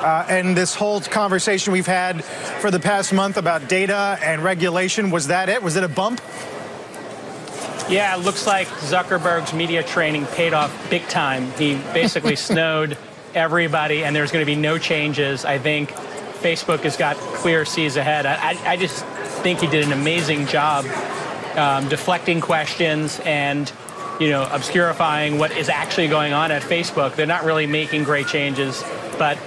And this whole conversation we've had for the past month about data and regulation, was that it? Was it a bump? Yeah, it looks like Zuckerberg's media training paid off big time. He basically snowed everybody, and there's going to be no changes. I think Facebook has got clear seas ahead. I just think he did an amazing job deflecting questions and, you know, obscurifying what is actually going on at Facebook. They're not really making great changes, but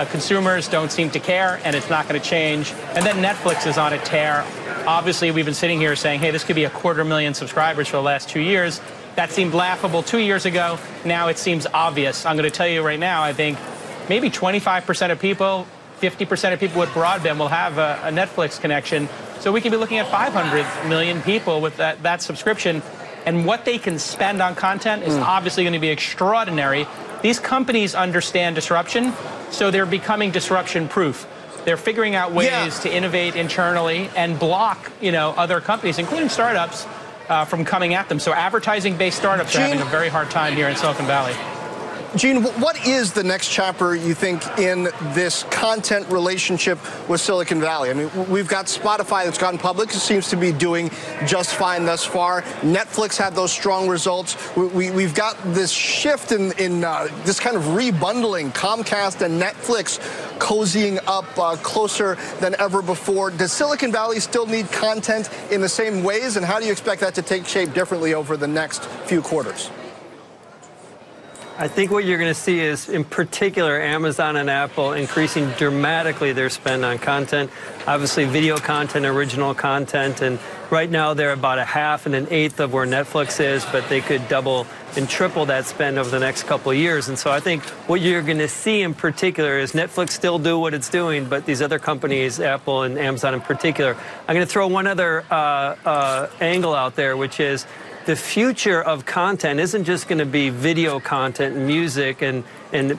consumers don't seem to care, and it's not going to change. And then Netflix is on a tear. Obviously, we've been sitting here saying, hey, this could be 250,000 subscribers for the last 2 years. That seemed laughable 2 years ago. Now it seems obvious. I'm going to tell you right now, I think maybe 25% of people, 50% of people with broadband will have a Netflix connection. So we could be looking at 500 million people with that subscription. And what they can spend on content is obviously going to be extraordinary. These companies understand disruption, so they're becoming disruption-proof. They're figuring out ways to innovate internally and block, you know, other companies, including startups, from coming at them. So advertising-based startups are having a very hard time here in Silicon Valley. Gene, what is the next chapter, you think, in this content relationship with Silicon Valley? I mean, we've got Spotify that's gone public. It seems to be doing just fine thus far. Netflix had those strong results. We've got this shift in this kind of rebundling, Comcast and Netflix cozying up closer than ever before. Does Silicon Valley still need content in the same ways, and how do you expect that to take shape differently over the next few quarters? I think what you're going to see is, in particular, Amazon and Apple increasing dramatically their spend on content. Obviously, video content, original content, and right now they're about 1/2 and 1/8 of where Netflix is, but they could double and triple that spend over the next couple of years. And so I think what you're going to see in particular is Netflix still do what it's doing, but these other companies, Apple and Amazon in particular. I'm going to throw one other angle out there, which is the future of content isn't just going to be video content, music, and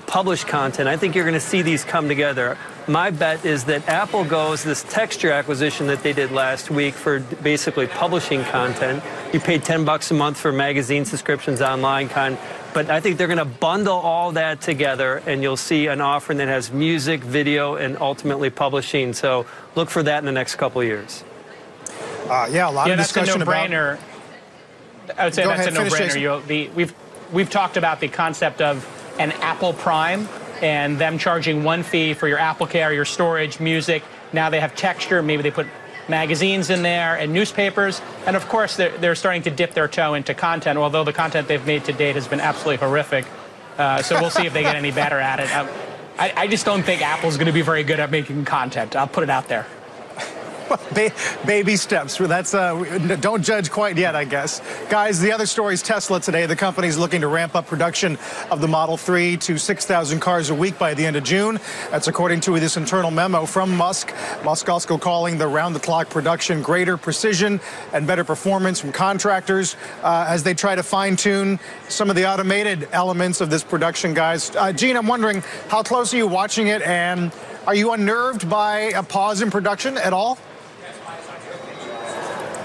published content. I think you're going to see these come together. My bet is that Apple goes this Texture acquisition that they did last week for basically publishing content. You pay $10 a month for magazine subscriptions, online content. But I think they're going to bundle all that together, and you'll see an offering that has music, video, and ultimately publishing. So look for that in the next couple of years. Yeah, a lot of discussion about... I would say that's a no-brainer. We've talked about the concept of an Apple Prime and them charging one fee for your Apple Care, your storage, music. Now they have Texture. Maybe they put magazines in there and newspapers. And, of course, they're starting to dip their toe into content, although the content they've made to date has been absolutely horrific. So we'll see if they get any better at it. I just don't think Apple's going to be very good at making content. I'll put it out there. Baby steps. That's don't judge quite yet, I guess. Guys, the other story is Tesla today. The company's looking to ramp up production of the Model 3 to 6,000 cars a week by the end of June. That's according to this internal memo from Musk. Musk also calling the round-the-clock production greater precision and better performance from contractors as they try to fine-tune some of the automated elements of this production, guys. Gene, I'm wondering, how close are you watching it, and are you unnerved by a pause in production at all?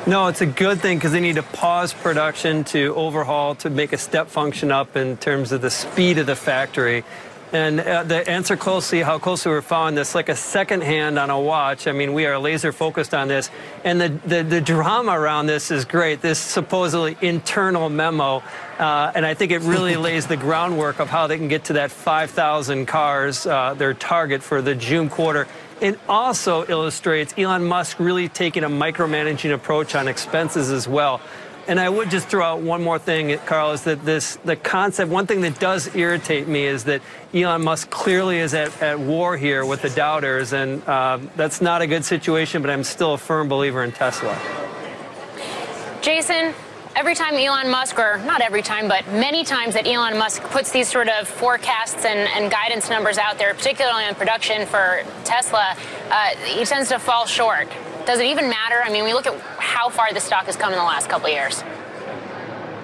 No, it's a good thing because they need to pause production to overhaul, to make a step function up in terms of the speed of the factory. And the answer closely, how closely we're following this, like a second hand on a watch. I mean, we are laser focused on this. And the drama around this is great, this supposedly internal memo. And I think it really lays the groundwork of how they can get to that 5,000 cars, their target for the June quarter. It also illustrates Elon Musk really taking a micromanaging approach on expenses as well. And I would just throw out one more thing, Carl, is that the concept, one thing that does irritate me is that Elon Musk clearly is at war here with the doubters, and that's not a good situation, but I'm still a firm believer in Tesla. Jason, every time Elon Musk, or not every time, but many times that Elon Musk puts these sort of forecasts and guidance numbers out there, particularly on production for Tesla, he tends to fall short. Does it even matter? I mean, we look at how far the stock has come in the last couple of years.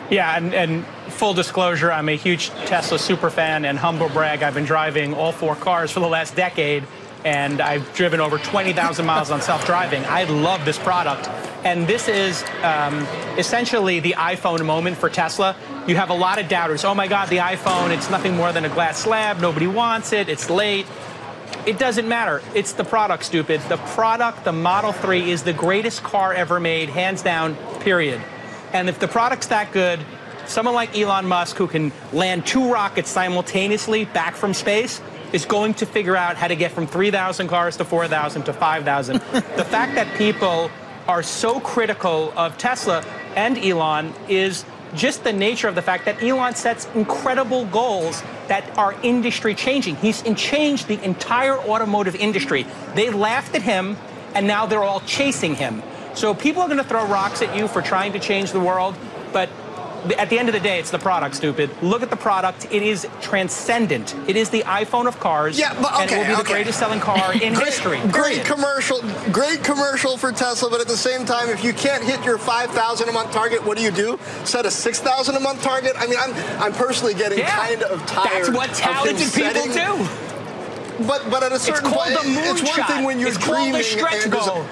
Yeah, and full disclosure, I'm a huge Tesla superfan, and humble brag, I've been driving all 4 cars for the last decade, and I've driven over 20,000 miles on self-driving. I love this product. And this is essentially the iPhone moment for Tesla. You have a lot of doubters. Oh, my God, the iPhone, it's nothing more than a glass slab. Nobody wants it. It's late. It doesn't matter. It's the product, stupid. The product, the Model 3, is the greatest car ever made, hands down, period. And if the product's that good, someone like Elon Musk, who can land 2 rockets simultaneously back from space, is going to figure out how to get from 3,000 cars to 4,000 to 5,000. The fact that people are so critical of Tesla and Elon is just the nature of the fact that Elon sets incredible goals that are industry changing. He's changed the entire automotive industry. They laughed at him, and now they're all chasing him. So people are going to throw rocks at you for trying to change the world, but at the end of the day, it's the product, stupid. Look at the product. It is transcendent. It is the iPhone of cars, and it will be the greatest selling car in history. Great commercial for Tesla, but at the same time, if you can't hit your 5,000 a month target, what do? Set a 6,000 a month target? I mean, I'm personally getting kind of tired. That's what talented people do. But at a certain point, it's one thing when you're dreaming. It's called the stretch goal.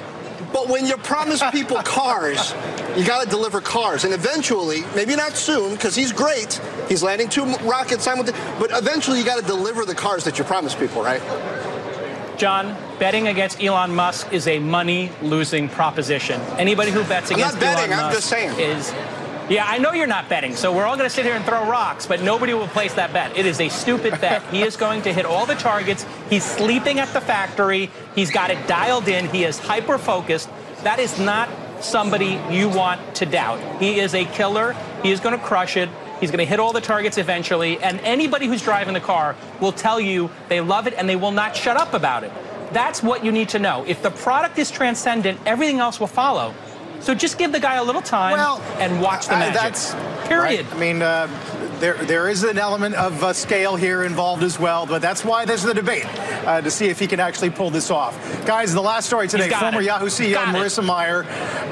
But when you promise people cars, you got to deliver cars. And eventually, maybe not soon, because he's great. He's landing 2 rockets simultaneously. But eventually, you got to deliver the cars that you promise people, right? John, betting against Elon Musk is a money-losing proposition. Anybody who bets against Elon Musk I'm just saying. is... Yeah, I know you're not betting, so we're all going to sit here and throw rocks, but nobody will place that bet. It is a stupid bet. He is going to hit all the targets. He's sleeping at the factory. He's got it dialed in. He is hyper-focused. That is not somebody you want to doubt. He is a killer. He is going to crush it. He's going to hit all the targets eventually, and anybody who's driving the car will tell you they love it and they will not shut up about it. That's what you need to know. If the product is transcendent, everything else will follow. So just give the guy a little time and watch the magic. Period. Right. I mean, there is an element of scale here involved as well, but that's why there's the debate, to see if he can actually pull this off. Guys, the last story today, former Yahoo CEO Marissa Meyer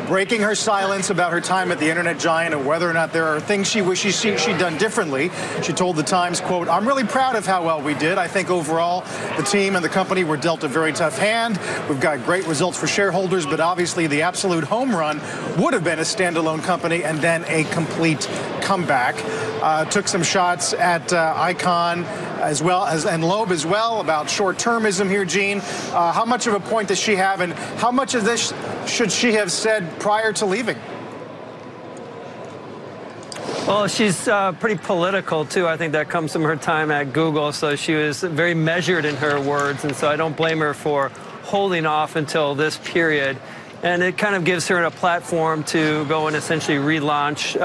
breaking her silence about her time at the internet giant and whether or not there are things she wishes she'd done differently. She told the Times, quote, "I'm really proud of how well we did. I think overall the team and the company were dealt a very tough hand. We've got great results for shareholders, but obviously the absolute home run would have been a standalone company and then a complete comeback." Took some shots at Icon as well as and Loeb as well about short-termism here, Gene. How much of a point does she have, and how much of this should she have said prior to leaving? Well, she's pretty political, too. I think that comes from her time at Google, so she was very measured in her words, and so I don't blame her for holding off until this period. And it kind of gives her a platform to go and essentially relaunch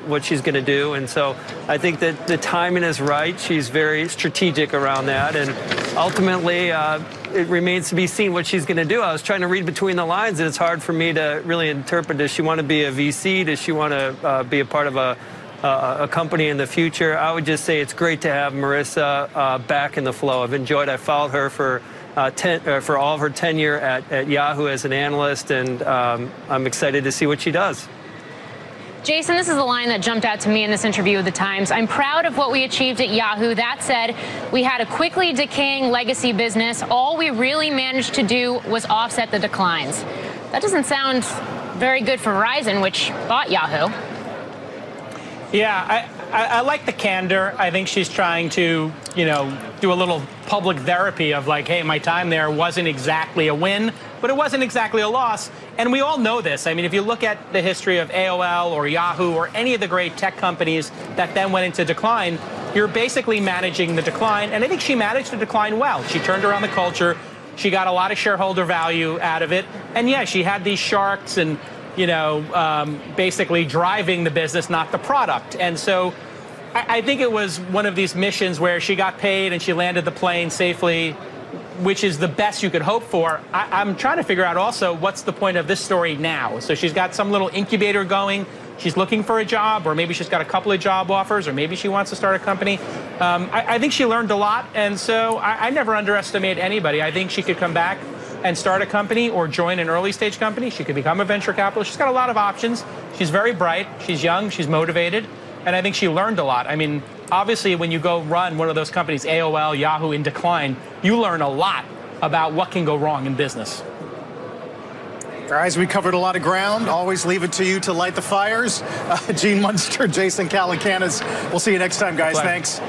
what she's going to do. And so I think that the timing is right. She's very strategic around that. And ultimately, it remains to be seen what she's going to do. I was trying to read between the lines, and it's hard for me to really interpret. Does she want to be a VC? Does she want to be a part of a company in the future? I would just say it's great to have Marissa back in the flow. I followed her for all of her tenure at Yahoo as an analyst, and I'm excited to see what she does. Jason, this is the line that jumped out to me in this interview with the Times. "I'm proud of what we achieved at Yahoo. That said, we had a quickly decaying legacy business. All we really managed to do was offset the declines." That doesn't sound very good for Verizon, which bought Yahoo. Yeah, I like the candor. I think she's trying to, do a little public therapy of like, hey, my time there wasn't exactly a win, but it wasn't exactly a loss. And we all know this. I mean, if you look at the history of AOL or Yahoo or any of the great tech companies that then went into decline, you're basically managing the decline. And I think she managed the decline well. She turned around the culture. She got a lot of shareholder value out of it. And yeah, she had these sharks and, basically driving the business, not the product. And so I think it was one of these missions where she got paid and she landed the plane safely, which is the best you could hope for. I'm trying to figure out also what's the point of this story now. So she's got some little incubator going. She's looking for a job, or maybe she's got a couple of job offers, or maybe she wants to start a company. I think she learned a lot, and so I never underestimate anybody. I think she could come back and start a company or join an early stage company. She could become a venture capitalist. She's got a lot of options. She's very bright. She's young. She's motivated. And I think she learned a lot. I mean, obviously, when you go run one of those companies, AOL, Yahoo, in decline, you learn a lot about what can go wrong in business. Guys, we covered a lot of ground. Always leave it to you to light the fires. Gene Munster, Jason Calacanis. We'll see you next time, guys. Thanks.